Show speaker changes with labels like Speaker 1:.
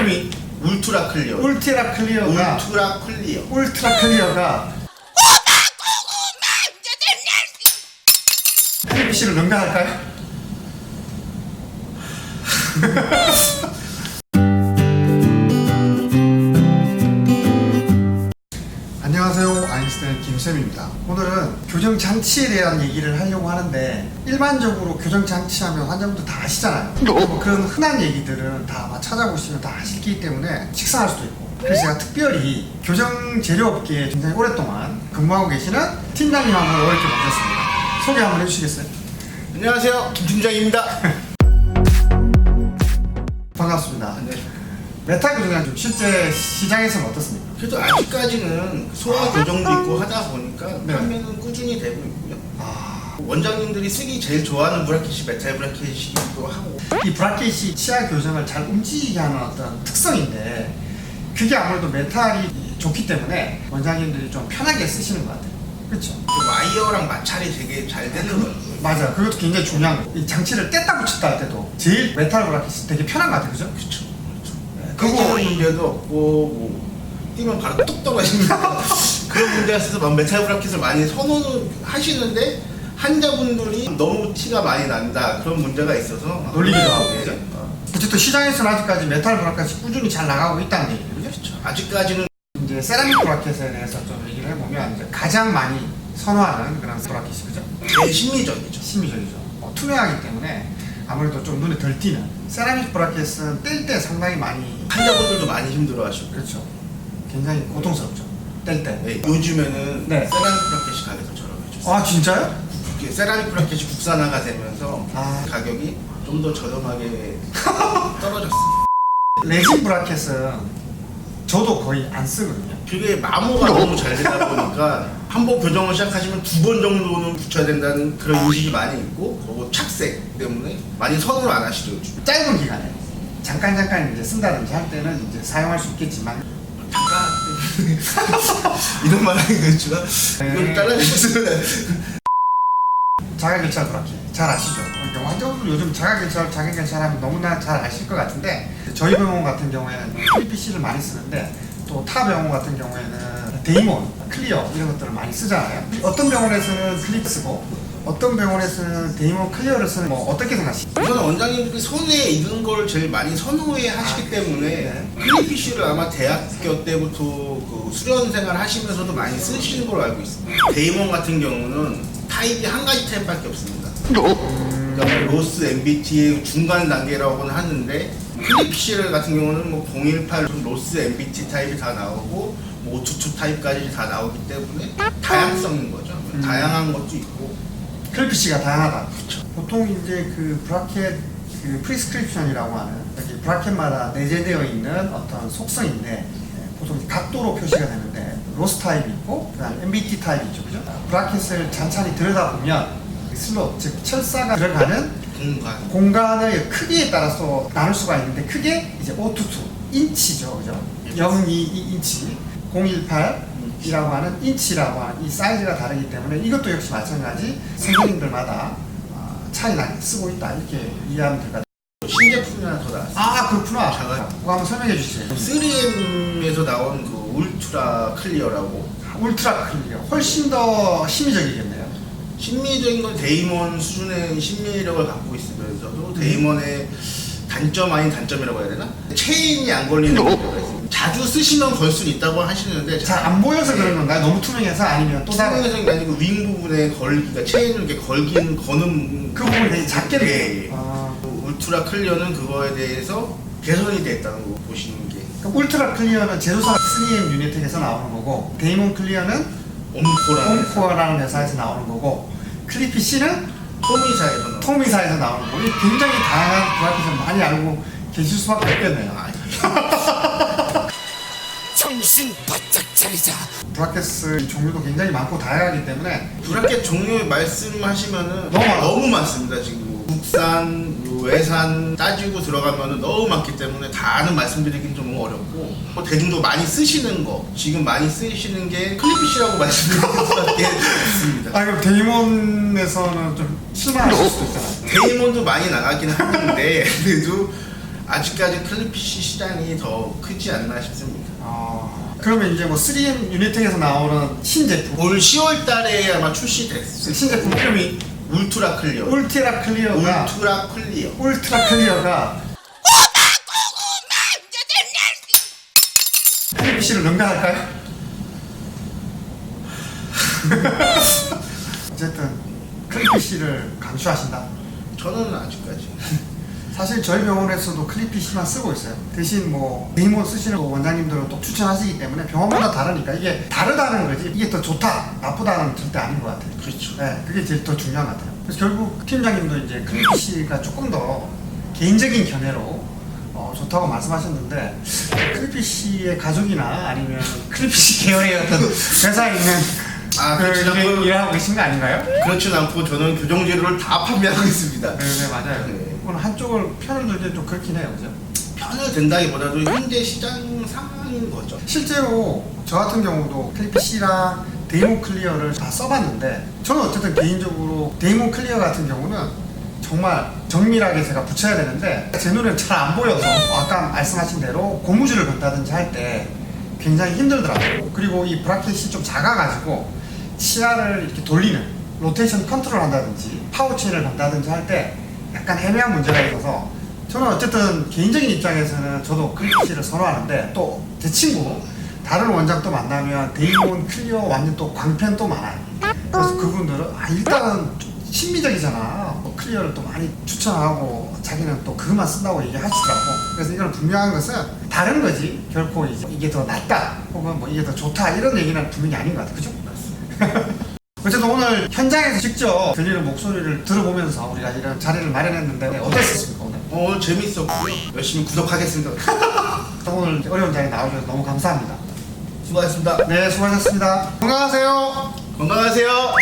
Speaker 1: 이름이 울트라 클리어.
Speaker 2: 울트라 클리어가 클리피쉬를 능가할까요? 안녕하세요, 아인슈타인 김쌤입니다. 오늘은 교정장치에 대한 얘기를 하려고 하는데, 일반적으로 교정장치하면 환자분들 다 아시잖아요. 뭐 그런 흔한 얘기들은 다 아마 찾아보시면 다 아시기 때문에 식상할 수도 있고, 그래서 제가 특별히 교정재료업계에 굉장히 오랫동안 근무하고 계시는 팀장님 한 분을 이렇게 모셨습니다. 소개 한번 해주시겠어요?
Speaker 1: 안녕하세요, 김 팀장입니다.
Speaker 2: 반갑습니다.
Speaker 1: 네.
Speaker 2: 메탈 교정장치 실제 시장에서는 어떻습니까?
Speaker 1: 그래도 아직까지는 소화 교정도 있고 하다 보니까
Speaker 2: 네.
Speaker 1: 판매는 꾸준히 되고 있고요.
Speaker 2: 아,
Speaker 1: 원장님들이 쓰기 제일 좋아하는 브라켓이 메탈 브라켓이기도 하고.
Speaker 2: 이 브라켓이 치아 교정을 잘 움직이게 하는 어떤 특성인데, 그게 아무래도 메탈이 좋기 때문에 원장님들이 좀 편하게 쓰시는 것 같아요. 그렇죠?
Speaker 1: 그 와이어랑 마찰이 되게 잘 되는 거죠.
Speaker 2: 맞아요. 그것도 굉장히 중요한 거예요. 이 장치를 뗐다 붙였다 할 때도 제일 메탈 브라켓이 되게 편한 것 같아요. 그죠?
Speaker 1: 그렇죠.
Speaker 2: 네,
Speaker 1: 그거 문제도 없고 뭐 뛰면 바로 뚝 떨어지는 그런 문제가 있어서 막 메탈 브라켓을 많이 선호하시는데 환자분들이 너무 티가 많이 난다 그런 문제가 있어서
Speaker 2: 놀리기도 하고.
Speaker 1: 네.
Speaker 2: 그죠? 어쨌든 시장에서는 아직까지 메탈 브라켓이 꾸준히 잘 나가고 있다는 얘기죠.
Speaker 1: 그렇죠. 아직까지는
Speaker 2: 이제 세라믹 브라켓에 대해서 좀 얘기를 해보면, 이제 가장 많이 선호하는 그런 브라켓이, 그죠?
Speaker 1: 제일 심리적이죠.
Speaker 2: 심미적이죠. 투명하기 때문에 아무래도 좀 눈에 덜 띄는. 세라믹 브라켓은 뗄 때 상당히 많이,
Speaker 1: 환자분들도 많이 힘들어하시고.
Speaker 2: 그렇죠, 굉장히 고통스럽죠, 뗄 때.
Speaker 1: 네, 요즘에는
Speaker 2: 네.
Speaker 1: 세라믹 브라켓이 가격이 저렴해졌어요.
Speaker 2: 아, 진짜요?
Speaker 1: 이게 세라믹 브라켓이 국산화가 되면서
Speaker 2: 아.
Speaker 1: 가격이 좀 더 저렴하게 떨어졌어요.
Speaker 2: 레진 브라켓은 저도 거의 안 쓰거든요.
Speaker 1: 그게 마모가 너무 잘 되다 보니까 한 번 교정을 시작하시면 두 번 정도는 붙여야 된다는 그런 인식이 많이 있고, 그리고 착색 때문에 많이 선호를 안 하시죠. 요즘.
Speaker 2: 짧은 기간에 잠깐 이제 쓴다든지 할 때는 이제 사용할 수 있겠지만,
Speaker 1: 잠깐 이런 말 하기 그렇지만 이걸 잘라주시면
Speaker 2: 자가결찰 브라켓 잘 아시죠? 환자분들 요즘 자가결찰하면 너무나 잘 아실 것 같은데, 저희 병원 같은 경우에는 클리피쉬를 많이 쓰는데, 또 타 병원 같은 경우에는 데이몬, 클리어 이런 것들을 많이 쓰잖아요. 어떤 병원에서는 클립 쓰고 어떤 병원에서는 데이몬 클리어를 쓰는, 뭐 어떻게 생각하시죠?
Speaker 1: 우선 원장님들이 손에 익은 걸 제일 많이 선호해 하시기 때문에
Speaker 2: 네.
Speaker 1: 클리피쉬를 아마 대학교 때부터 그 수련 생활 하시면서도 많이 쓰시는 걸로 알고 있습니다. 데이몬 같은 경우는 타입이 한 가지 타입밖에 없습니다. 그러니까 로스 MBT의 중간 단계라고는 하는데, 클리피쉬 같은 경우는 뭐 018 로스 MBT 타입이 다 나오고 뭐 522 타입까지 다 나오기 때문에 다양성인 거죠. 다양한 것도 있고.
Speaker 2: 클리피쉬가 다양하다. 보통 이제 그 브라켓 그 프리스크립션이라고 하는, 여기 브라켓마다 내재되어 있는 어떤 속성인데, 보통 각도로 표시가 되는데 로스 타입이 있고 그다음 MBT 타입이 있죠, 그죠? 브라켓을 찬찬히 들여다보면 슬롯, 즉 철사가 들어가는 공간의 크기에 따라서 나눌 수가 있는데, 크게 이제 522 인치죠, 그죠? 022인치, 018이라고 하는 인치라고 하는 이 사이즈가 다르기 때문에 이것도 역시 마찬가지 선생님들마다 차이 나게 쓰고 있다, 이렇게 이해하면 될 것 같아요.
Speaker 1: 신제품이 하나 더 나왔어요.
Speaker 2: 아, 그렇구나.
Speaker 1: 자가-
Speaker 2: 그거 한번 설명해 주시죠.
Speaker 1: 3M에서 나온 그 울트라 클리어라고.
Speaker 2: 울트라 클리어, 훨씬 더 심미적이겠네요.
Speaker 1: 심미적인 건 데이몬 수준의 심미력을 갖고 있으면서도 데이몬의 단점 아닌 단점이라고 해야 되나? 체인이 안 걸리는 문제가 있습니다. 자주 쓰시면 걸 수 있다고 하시는데
Speaker 2: 잘 안 보여서 그런 건가요? 너무 투명해서? 아니면 또 다른
Speaker 1: 투명해서 아니고 윙 부분에 걸기가, 체인을 이렇게 거는
Speaker 2: 그 부분이 되게 작게
Speaker 1: 예,
Speaker 2: 돼요?
Speaker 1: 예.
Speaker 2: 아,
Speaker 1: 울트라 클리어는 그거에 대해서 개선이 됐다는 거 보시는 게.
Speaker 2: 그럼 울트라 클리어는 제조사 3M 유니텍에서 나오는 거고, 데이몬 클리어는 홈코어라는 회사에서 나오는 거고, 클리피쉬는
Speaker 1: 토미사에서 나온
Speaker 2: 토미사에서 나오는 거고, 굉장히 다양한 브라켓을 많이 알고 계실 수밖에 없겠네요.
Speaker 3: 정신 바짝 차리자.
Speaker 2: 브라켓의 종류도 굉장히 많고 다양하기 때문에
Speaker 1: 브라켓 종류 말씀하시면은
Speaker 2: 너무
Speaker 1: 너무 많습니다. 지금 국산, 외산 따지고 들어가면은 너무 많기 때문에 다는 말씀드리긴 좀 어렵고, 대중도 많이 쓰시는 거, 지금 많이 쓰시는 게 클리피쉬라고 말씀드릴 수밖에 없습니다.
Speaker 2: 아, 그럼 데이몬에서는 좀 실망하실 수도 있잖아요.
Speaker 1: 데이몬도 많이 나가긴 하는데 그래도 아직까지 클립 PC 시장이 더 크지 않나 싶습니다.
Speaker 2: 그러면 이제 뭐 3M 유니텍에서 나오는 신제품,
Speaker 1: 올 10월 달에 아마 출시됐어요.
Speaker 2: 신제품 이름이
Speaker 1: 울트라 클리어.
Speaker 2: 울트라 클리어가
Speaker 1: 울트라 클리어.
Speaker 2: 클립 PC를 능가할까요? 어쨌든 클립 PC를 강추하신다.
Speaker 1: 저는 아직까지.
Speaker 2: 사실 저희 병원에서도 클립 PC만 쓰고 있어요. 대신 뭐 데이몬 쓰시는 원장님들은 또 추천하시기 때문에 병원마다 다르니까 이게 다르다는 거지 이게 더 좋다 나쁘다는 절대 아닌 것 같아요.
Speaker 1: 그렇죠.
Speaker 2: 네, 그게 제일 더 중요한 것 같아요. 그래서 결국 팀장님도 이제 클립 PC가 조금 더 개인적인 견해로 좋다고 말씀하셨는데 클립 PC의 가족이나 아니면 클립 PC 계열의 어떤 회사에 있는 일하고 계신 거 아닌가요?
Speaker 1: 그렇진 않고 저는 교정 재료를 다 판매하고 있습니다.
Speaker 2: 네, 맞아요.
Speaker 1: 네.
Speaker 2: 오늘 한쪽을 편을 들기엔 좀 그렇긴 해요, 그죠?
Speaker 1: 편을 든다기보다도 현재 시장 상황인 거죠.
Speaker 2: 실제로 저 같은 경우도 클립 PC랑 데이몬 클리어를 다 써봤는데 저는 어쨌든 개인적으로 데이몬 클리어 같은 경우는 정말 정밀하게 제가 붙여야 되는데 제 눈에는 잘 안 보여서 아까 말씀하신 대로 고무줄을 건다든지 할 때 굉장히 힘들더라고요. 그리고 이 브라켓이 좀 작아가지고 치아를 이렇게 돌리는 로테이션 컨트롤 한다든지 파워체인을 건다든지 할 때 약간 애매한 문제가 있어서 저는 어쨌든 개인적인 입장에서는 저도 클립 PC를 선호하는데 또 제 친구 다른 원장 또 만나면 데이몬 클리어 완전 또 광팬 또 많아요. 그래서 그분들은 일단은 심미적이잖아. 클리어를 또 많이 추천하고 자기는 또 그것만 쓴다고 얘기하시더라고. 그래서 이건 분명한 것은 다른 거지 결코 이게 더 낫다 혹은 뭐 이게 더 좋다 이런 얘기는 분명히 아닌 것 같아. 그죠? 어쨌든 오늘 현장에서 직접 들리는 목소리를 들어보면서 우리가 이런 자리를 마련했는데 어땠습니까 오늘?
Speaker 1: 재밌었고요. 열심히 구독하겠습니다.
Speaker 2: 오늘 어려운 자리에 나와주셔서 너무 감사합니다.
Speaker 1: 수고하셨습니다.
Speaker 2: 네, 수고하셨습니다. 건강하세요.
Speaker 1: 건강하세요.